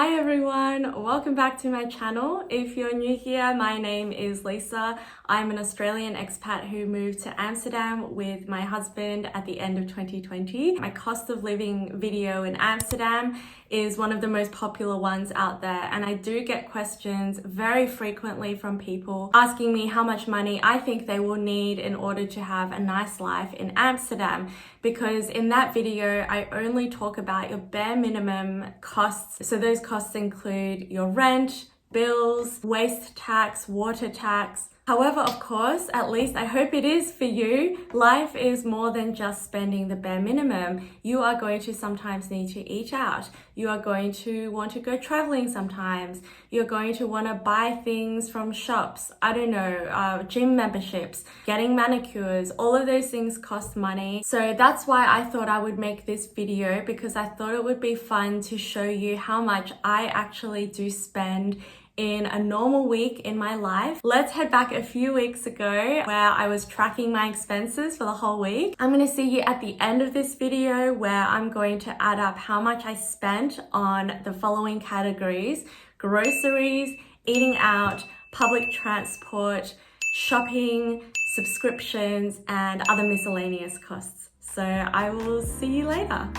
Hi everyone, welcome back to my channel. If you're new here, my name is Lisa. I'm an Australian expat who moved to Amsterdam with my husband at the end of 2020. My cost of living video in Amsterdam is one of the most popular ones out there, and I do get questions very frequently from people asking me how much money I think they will need in order to have a nice life in Amsterdam, because in that video I only talk about your bare minimum costs. So those costs include your rent, bills, waste tax, water tax. However, of course, at least I hope it is for you, life is more than just spending the bare minimum. You are going to sometimes need to eat out. You are going to want to go traveling sometimes. You're going to want to buy things from shops. I don't know, gym memberships, getting manicures, all of those things cost money. So that's why I thought I would make this video, because I thought it would be fun to show you how much I actually do spend in a normal week in my life. Let's head back a few weeks ago where I was tracking my expenses for the whole week. I'm going to see you at the end of this video where I'm going to add up how much I spent on the following categories: groceries, eating out, public transport, shopping, subscriptions, and other miscellaneous costs. So I will see you later.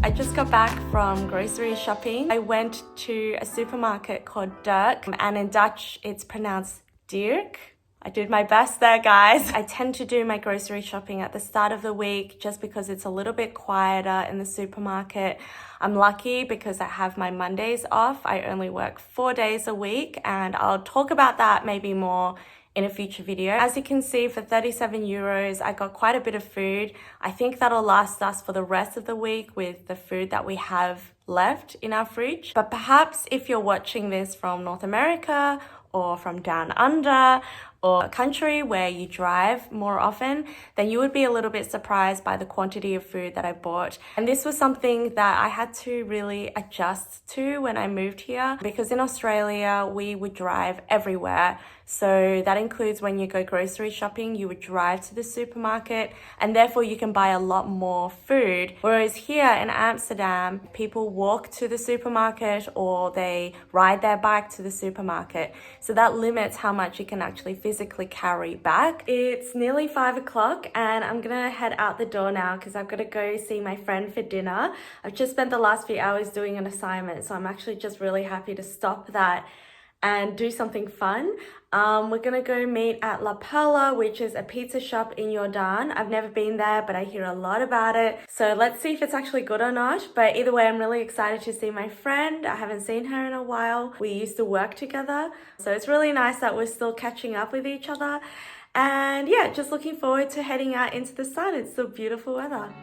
I just got back from grocery shopping. I went to a supermarket called Dirk, and in Dutch it's pronounced Dirk. I did my best there, guys. I tend to do my grocery shopping at the start of the week just because it's a little bit quieter in the supermarket. I'm lucky because I have my Mondays off. I only work 4 days a week, and I'll talk about that maybe more in a future video. As you can see, for 37 euros, I got quite a bit of food. I think that'll last us for the rest of the week with the food that we have left in our fridge. But perhaps if you're watching this from North America or from down under, or a country where you drive more often, then you would be a little bit surprised by the quantity of food that I bought. And this was something that I had to really adjust to when I moved here, because in Australia we would drive everywhere. So that includes when you go grocery shopping, you would drive to the supermarket, and therefore you can buy a lot more food. Whereas here in Amsterdam, people walk to the supermarket or they ride their bike to the supermarket. So that limits how much you can actually physically carry back. It's nearly 5 o'clock and I'm gonna head out the door now because I've got to go see my friend for dinner. I've just spent the last few hours doing an assignment, so I'm actually just really happy to stop that and do something fun. We're gonna go meet at La Perla, which is a pizza shop in Jordan. I've never been there, but I hear a lot about it. So let's see if it's actually good or not. But either way, I'm really excited to see my friend. I haven't seen her in a while. We used to work together. So it's really nice that we're still catching up with each other. And yeah, just looking forward to heading out into the sun. It's still beautiful weather.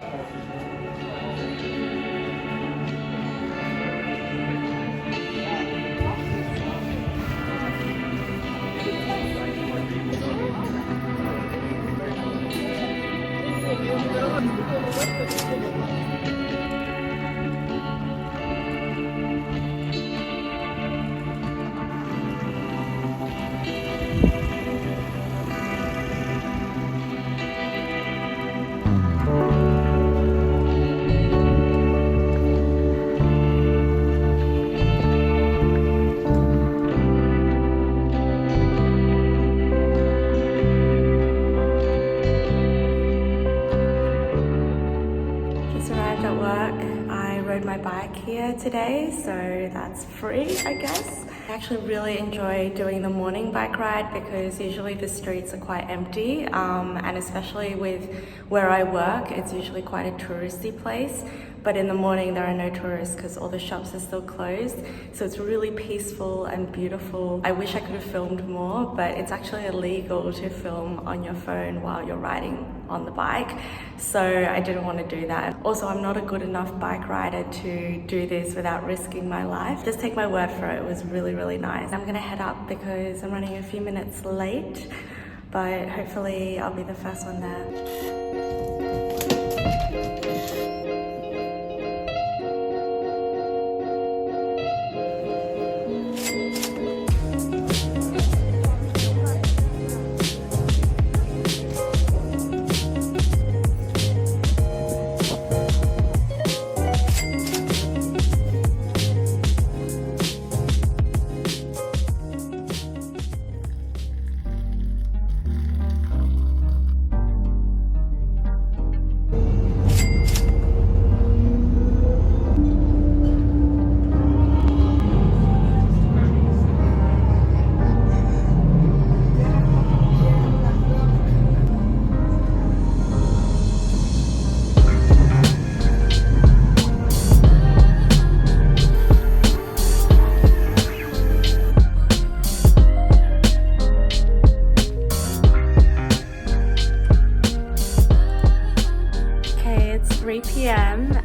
rode my bike here today, so that's free, I guess. I actually really enjoy doing the morning bike ride because usually the streets are quite empty, and especially with where I work, it's usually quite a touristy place. But in the morning there are no tourists because all the shops are still closed, so it's really peaceful and beautiful. I wish I could have filmed more, but it's actually illegal to film on your phone while you're riding on the bike, so I didn't want to do that. Also, I'm not a good enough bike rider to do this without risking my life. Just take my word for it, it was really nice. I'm gonna head up because I'm running a few minutes late, but hopefully I'll be the first one there.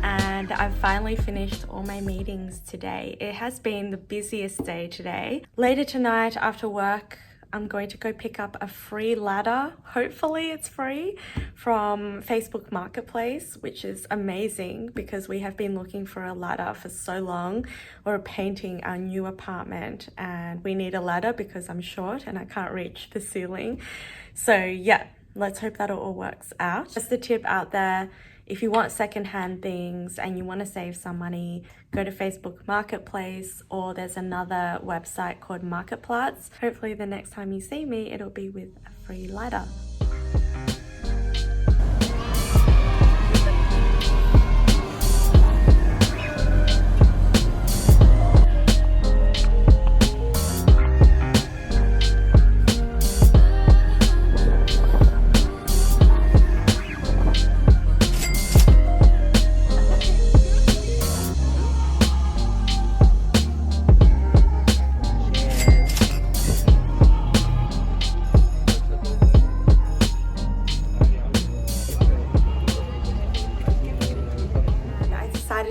And I've finally finished all my meetings today. It has been the busiest day today. Later tonight after work, I'm going to go pick up a free ladder. Hopefully it's free from Facebook Marketplace, which is amazing because we have been looking for a ladder for so long. We're painting our new apartment and we need a ladder because I'm short and I can't reach the ceiling. So yeah, let's hope that all works out. Just a tip out there. If you want secondhand things and you want to save some money, go to Facebook Marketplace, or there's another website called Marketplace. Hopefully the next time you see me, it'll be with a free ladder.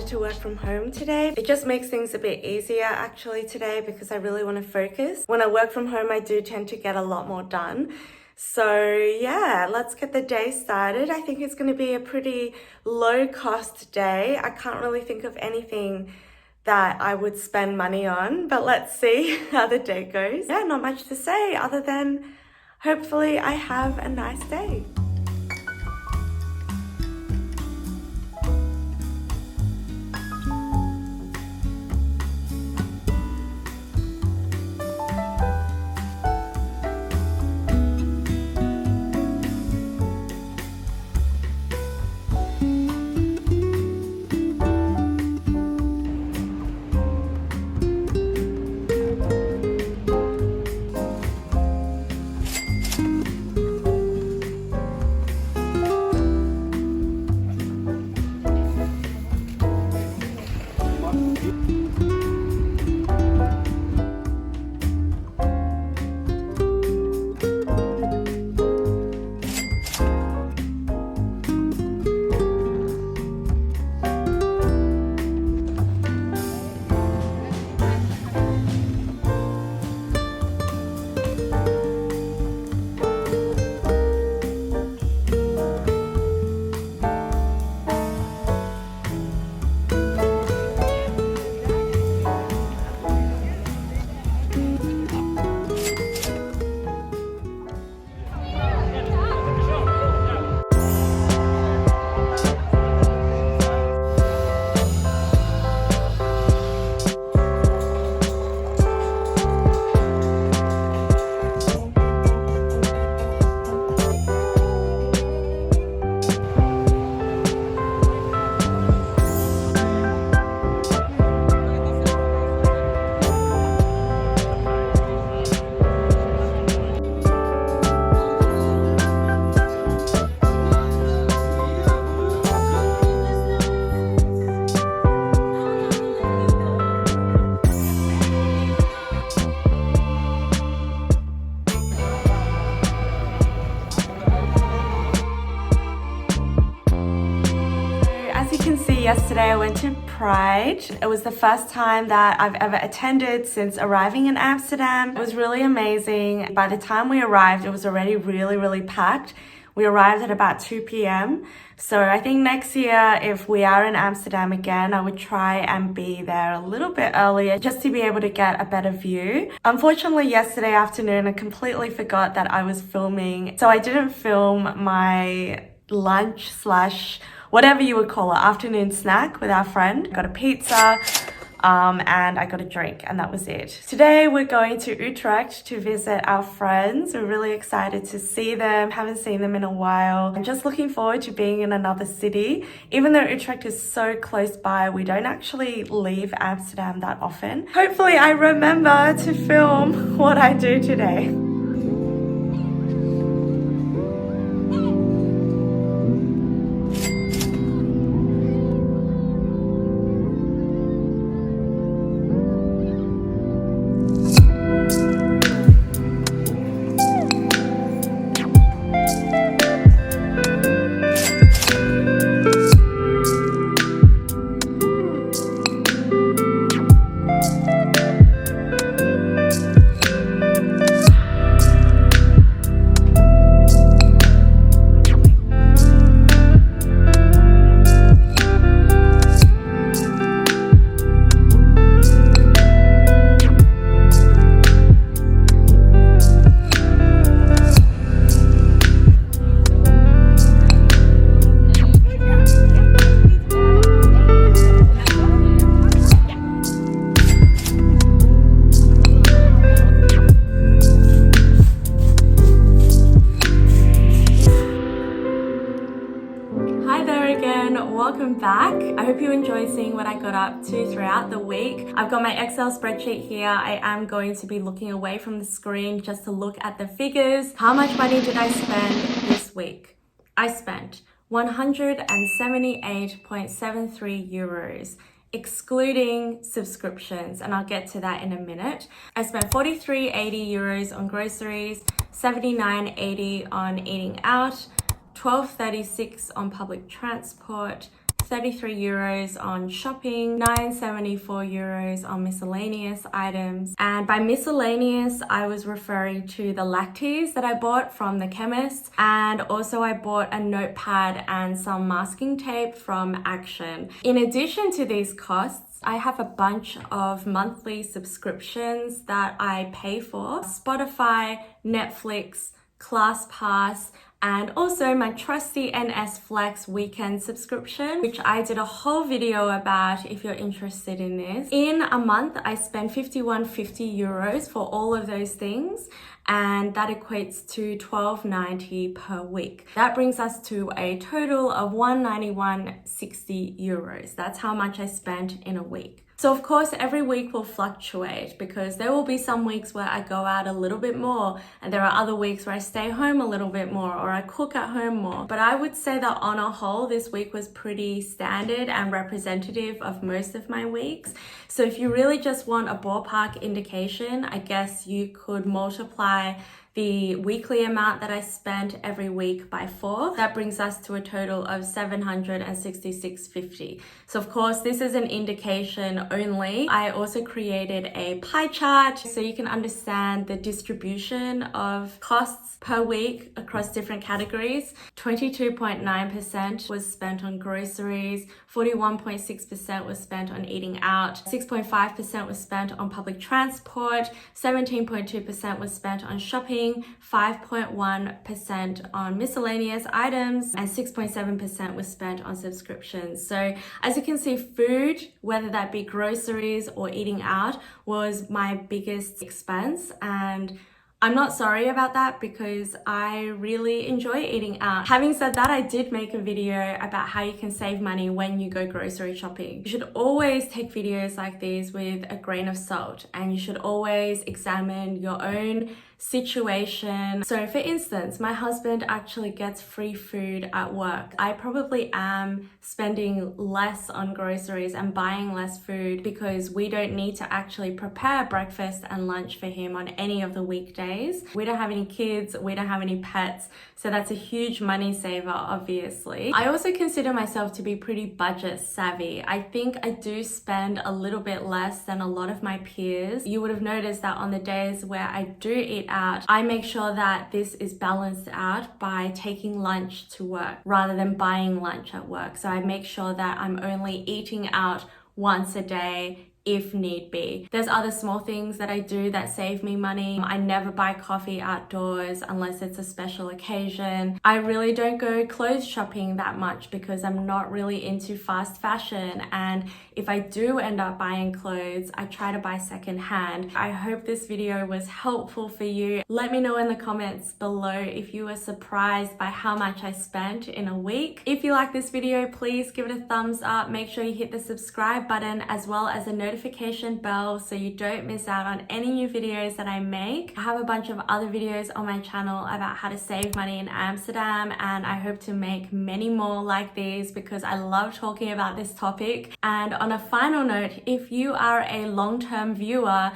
To work from home today. It just makes things a bit easier actually today because I really want to focus. When I work from home, I do tend to get a lot more done. So yeah, let's get the day started. I think it's going to be a pretty low cost day. I can't really think of anything that I would spend money on, but let's see how the day goes. Yeah, not much to say other than hopefully I have a nice day. yesterday I went to Pride. It was the first time that I've ever attended since arriving in Amsterdam. It was really amazing. By the time we arrived, it was already really packed. We arrived at about 2 p.m. So I think next year, if we are in Amsterdam again, I would try and be there a little bit earlier just to be able to get a better view. Unfortunately, yesterday afternoon, I completely forgot that I was filming. So I didn't film my lunch slash whatever you would call it, afternoon snack with our friend. I got a pizza and I got a drink, and that was it. Today we're going to Utrecht to visit our friends. We're really excited to see them. Haven't seen them in a while. I'm just looking forward to being in another city. Even though Utrecht is so close by, we don't actually leave Amsterdam that often. Hopefully I remember to film what I do today. Welcome back. I hope you enjoyed seeing what I got up to throughout the week. I've got my Excel spreadsheet here. I am going to be looking away from the screen just to look at the figures. How much money did I spend this week? I spent 178.73 euros, excluding subscriptions, and I'll get to that in a minute. I spent 43.80 euros on groceries, 79.80 on eating out, 12.36 on public transport, 33 euros on shopping, 9.74 euros on miscellaneous items. And by miscellaneous, I was referring to the lacties that I bought from the chemist. And also I bought a notepad and some masking tape from Action. In addition to these costs, I have a bunch of monthly subscriptions that I pay for. Spotify, Netflix, ClassPass, and also my trusty NS Flex weekend subscription, which I did a whole video about if you're interested in this. In a month, I spend 51.50 euros for all of those things, and that equates to 12.90 per week. That brings us to a total of 191.60 euros. That's how much I spent in a week. So of course, every week will fluctuate because there will be some weeks where I go out a little bit more, and there are other weeks where I stay home a little bit more or I cook at home more. But I would say that on a whole, this week was pretty standard and representative of most of my weeks. So if you really just want a ballpark indication, I guess you could multiply the weekly amount that I spent every week by 4. That brings us to a total of 766.50. So of course, this is an indication only. I also created a pie chart so you can understand the distribution of costs per week across different categories. 22.9% was spent on groceries, 41.6% was spent on eating out, 6.5% was spent on public transport, 17.2% was spent on shopping, 5.1% on miscellaneous items, and 6.7% was spent on subscriptions. So as you can see, food, whether that be groceries or eating out, was my biggest expense, and I'm not sorry about that because I really enjoy eating out. Having said that, I did make a video about how you can save money when you go grocery shopping. You should always take videos like these with a grain of salt, and you should always examine your own situation. So for instance, my husband actually gets free food at work. I probably am spending less on groceries and buying less food because we don't need to actually prepare breakfast and lunch for him on any of the weekdays. We don't have any kids, we don't have any pets, so that's a huge money saver, obviously. I also consider myself to be pretty budget savvy. I think I do spend a little bit less than a lot of my peers. You would have noticed that on the days where I do eat out, I make sure that this is balanced out by taking lunch to work rather than buying lunch at work. So I make sure that I'm only eating out once a day if need be. There's other small things that I do that save me money. I never buy coffee outdoors unless it's a special occasion. I really don't go clothes shopping that much because I'm not really into fast fashion, and if I do end up buying clothes, I try to buy secondhand. I hope this video was helpful for you. Let me know in the comments below if you were surprised by how much I spent in a week. If you like this video, please give it a thumbs up. Make sure you hit the subscribe button as well as a notification bell so you don't miss out on any new videos that I make. I have a bunch of other videos on my channel about how to save money in Amsterdam, and I hope to make many more like these because I love talking about this topic. And on a final note, if you are a long-term viewer,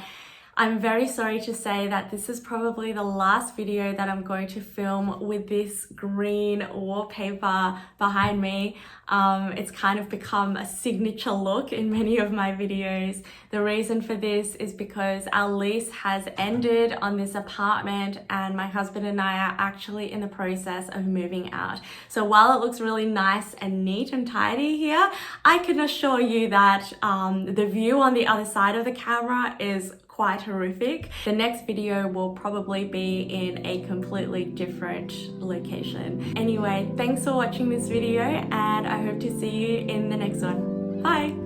I'm very sorry to say that this is probably the last video that I'm going to film with this green wallpaper behind me. It's kind of become a signature look in many of my videos. The reason for this is because our lease has ended on this apartment and my husband and I are actually in the process of moving out. So while it looks really nice and neat and tidy here, I can assure you that the view on the other side of the camera is quite horrific. The next video will probably be in a completely different location. Anyway, thanks for watching this video and I hope to see you in the next one. Bye!